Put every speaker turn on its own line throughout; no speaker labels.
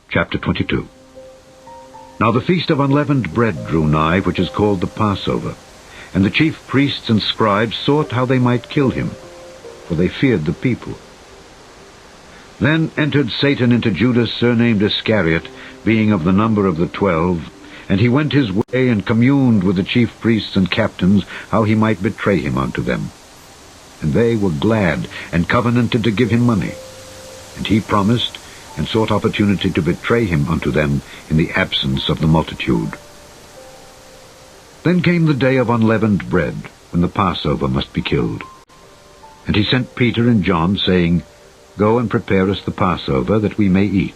Chapter 22. Now the feast of unleavened bread drew nigh, which is called the Passover. And the chief priests and scribes sought how they might kill him, for they feared the people. Then entered Satan into Judas, surnamed Iscariot, being of the number of the 12, and he went his way and communed with the chief priests and captains, how he might betray him unto them. And they were glad, and covenanted to give him money. And he promised, and sought opportunity to betray him unto them in the absence of the multitude. Then came the day of unleavened bread, when the Passover must be killed. And he sent Peter and John, saying, Go and prepare us the Passover, that we may eat.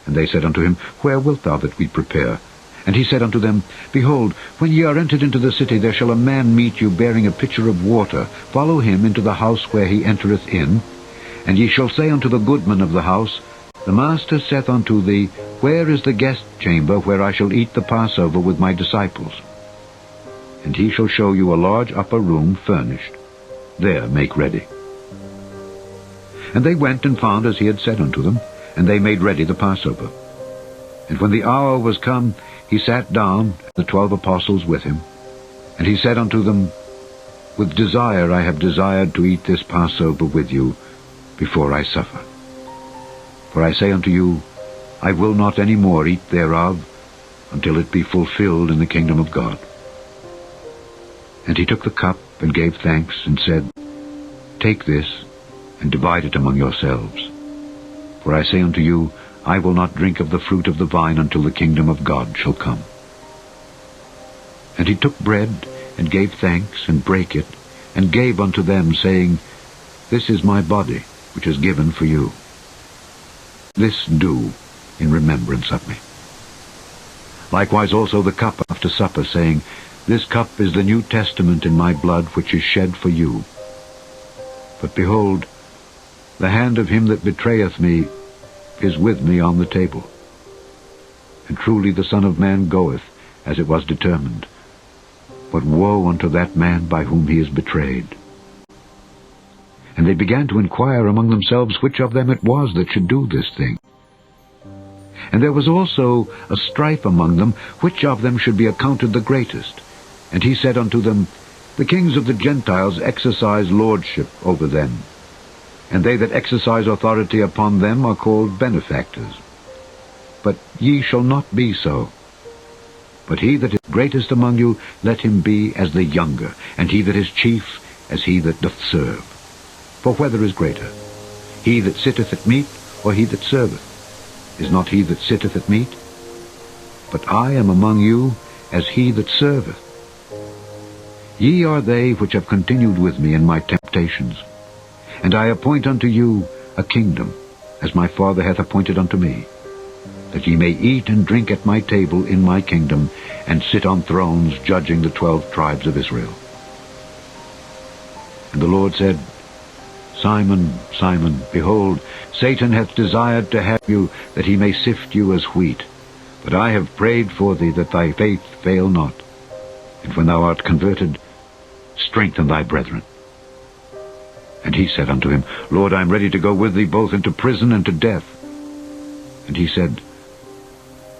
And they said unto him, Where wilt thou that we prepare? And he said unto them, Behold, when ye are entered into the city, there shall a man meet you, bearing a pitcher of water. Follow him into the house where he entereth in. And ye shall say unto the goodman of the house, The Master saith unto thee, Where is the guest chamber, where I shall eat the Passover with my disciples? And he shall show you a large upper room furnished. There make ready. And they went and found as he had said unto them, and they made ready the Passover. And when the hour was come, he sat down, the 12 apostles with him. And he said unto them, With desire I have desired to eat this Passover with you before I suffer. For I say unto you, I will not any more eat thereof until it be fulfilled in the kingdom of God. And he took the cup and gave thanks and said, Take this and divide it among yourselves. For I say unto you, I will not drink of the fruit of the vine until the kingdom of God shall come. And he took bread and gave thanks and brake it and gave unto them, saying, This is my body, which is given for you. This do in remembrance of me. Likewise also the cup after supper, saying, This cup is the New Testament in my blood, which is shed for you. But behold, the hand of him that betrayeth me is with me on the table. And truly the Son of Man goeth, as it was determined. But woe unto that man by whom he is betrayed. And they began to inquire among themselves which of them it was that should do this thing. And there was also a strife among them, which of them should be accounted the greatest. And he said unto them, The kings of the Gentiles exercise lordship over them, and they that exercise authority upon them are called benefactors. But ye shall not be so. But he that is greatest among you, let him be as the younger, and he that is chief as he that doth serve. For whether is greater, he that sitteth at meat, or he that serveth? Is not he that sitteth at meat? But I am among you as he that serveth. Ye are they which have continued with me in my temptations. And I appoint unto you a kingdom, as my Father hath appointed unto me, that ye may eat and drink at my table in my kingdom, and sit on thrones judging the 12 tribes of Israel. And the Lord said, Simon, Simon, behold, Satan hath desired to have you, that he may sift you as wheat. But I have prayed for thee, that thy faith fail not. And when thou art converted, strengthen thy brethren. And he said unto him, Lord, I am ready to go with thee both into prison and to death. And he said,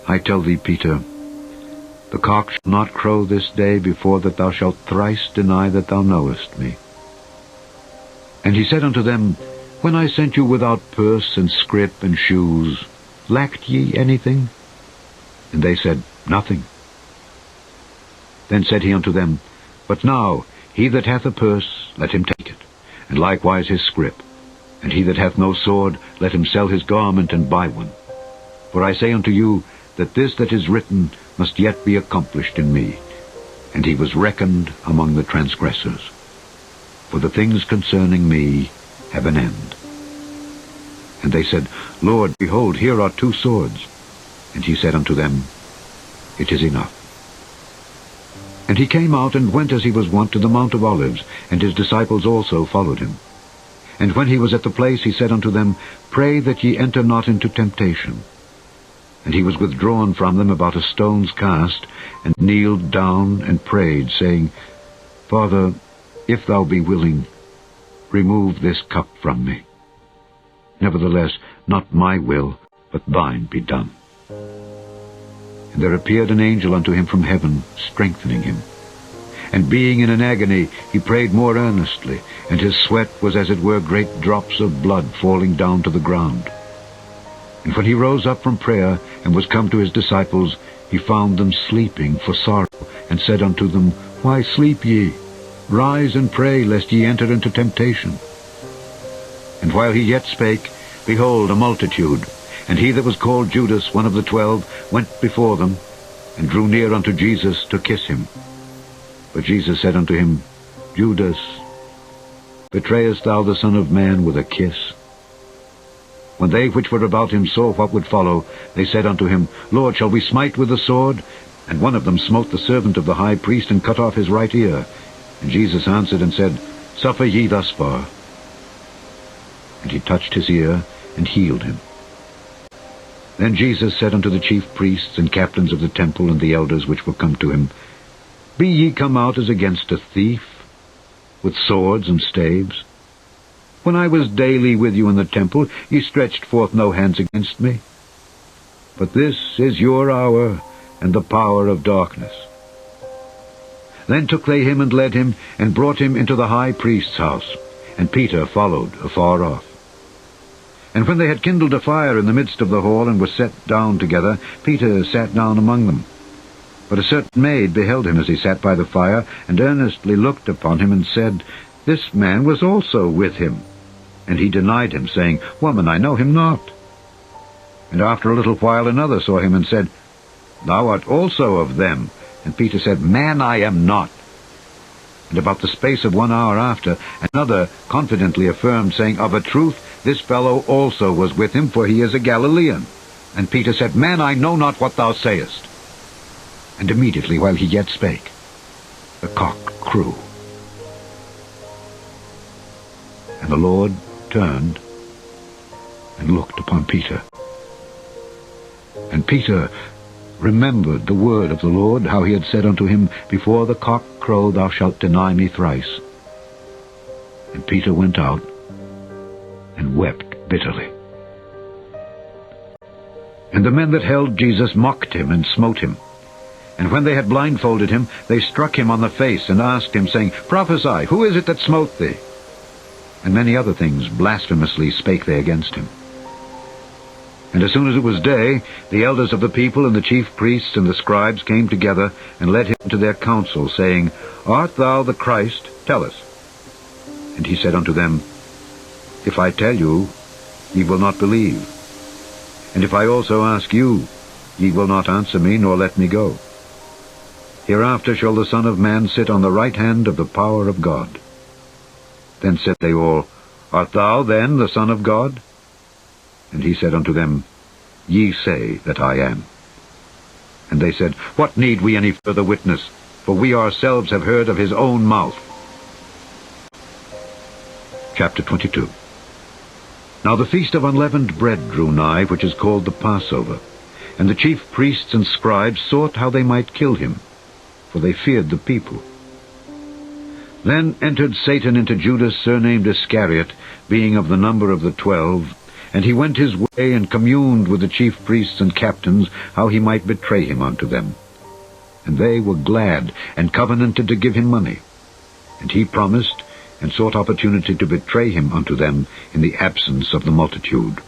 I tell thee, Peter, the cock shall not crow this day before that thou shalt thrice deny that thou knowest me. And he said unto them, When I sent you without purse and scrip and shoes, lacked ye anything? And they said, Nothing. Then said he unto them, But now he that hath a purse, let him take it, and likewise his scrip. And he that hath no sword, let him sell his garment and buy one. For I say unto you, that this that is written must yet be accomplished in me. And he was reckoned among the transgressors. For the things concerning me have an end. And they said, Lord, behold, here are 2 swords. And he said unto them, It is enough. And he came out and went as he was wont to the Mount of Olives, and his disciples also followed him. And when he was at the place, he said unto them, Pray that ye enter not into temptation. And he was withdrawn from them about a stone's cast, and kneeled down and prayed, saying, Father, if thou be willing, remove this cup from me. Nevertheless, not my will, but thine be done. And there appeared an angel unto him from heaven, strengthening him. And being in an agony, he prayed more earnestly, and his sweat was as it were great drops of blood falling down to the ground. And when he rose up from prayer, and was come to his disciples, he found them sleeping for sorrow, and said unto them, Why sleep ye? Rise and pray, lest ye enter into temptation. And while he yet spake, behold, a multitude, and he that was called Judas, one of the 12, went before them, and drew near unto Jesus to kiss him. But Jesus said unto him, Judas, betrayest thou the Son of Man with a kiss? When they which were about him saw what would follow, they said unto him, Lord, shall we smite with the sword? And one of them smote the servant of the high priest, and cut off his right ear. And Jesus answered and said, Suffer ye thus far. And he touched his ear, and healed him. Then Jesus said unto the chief priests and captains of the temple and the elders which were come to him, Be ye come out as against a thief, with swords and staves? When I was daily with you in the temple, ye stretched forth no hands against me. But this is your hour, and the power of darkness. Then took they him and led him, and brought him into the high priest's house, and Peter followed afar off. And when they had kindled a fire in the midst of the hall, and were set down together, Peter sat down among them. But a certain maid beheld him as he sat by the fire, and earnestly looked upon him, and said, This man was also with him. And he denied him, saying, Woman, I know him not. And after a little while another saw him, and said, Thou art also of them. And Peter said, Man, I am not. And about the space of 1 hour after, another confidently affirmed, saying, Of a truth, this fellow also was with him, for he is a Galilean. And Peter said, Man, I know not what thou sayest. And immediately, while he yet spake, the cock crew. And the Lord turned and looked upon Peter. And Peter remembered the word of the Lord, how he had said unto him, Before the cock crow thou shalt deny me thrice. And Peter went out and wept bitterly. And the men that held Jesus mocked him and smote him. And when they had blindfolded him, they struck him on the face, and asked him, saying, Prophesy, who is it that smote thee? And many other things blasphemously spake they against him. And as soon as it was day, the elders of the people and the chief priests and the scribes came together, and led him to their council, saying, Art thou the Christ? Tell us. And he said unto them, If I tell you, ye will not believe. And if I also ask you, ye will not answer me, nor let me go. Hereafter shall the Son of Man sit on the right hand of the power of God. Then said they all, Art thou then the Son of God? And he said unto them, Ye say that I am. And they said, What need we any further witness? For we ourselves have heard of his own mouth. Chapter 22. Now the feast of unleavened bread drew nigh, which is called the Passover. And the chief priests and scribes sought how they might kill him, for they feared the people. Then entered Satan into Judas, surnamed Iscariot, being of the number of the 12, and he went his way and communed with the chief priests and captains, how he might betray him unto them. And they were glad, and covenanted to give him money. And he promised, and sought opportunity to betray him unto them in the absence of the multitude.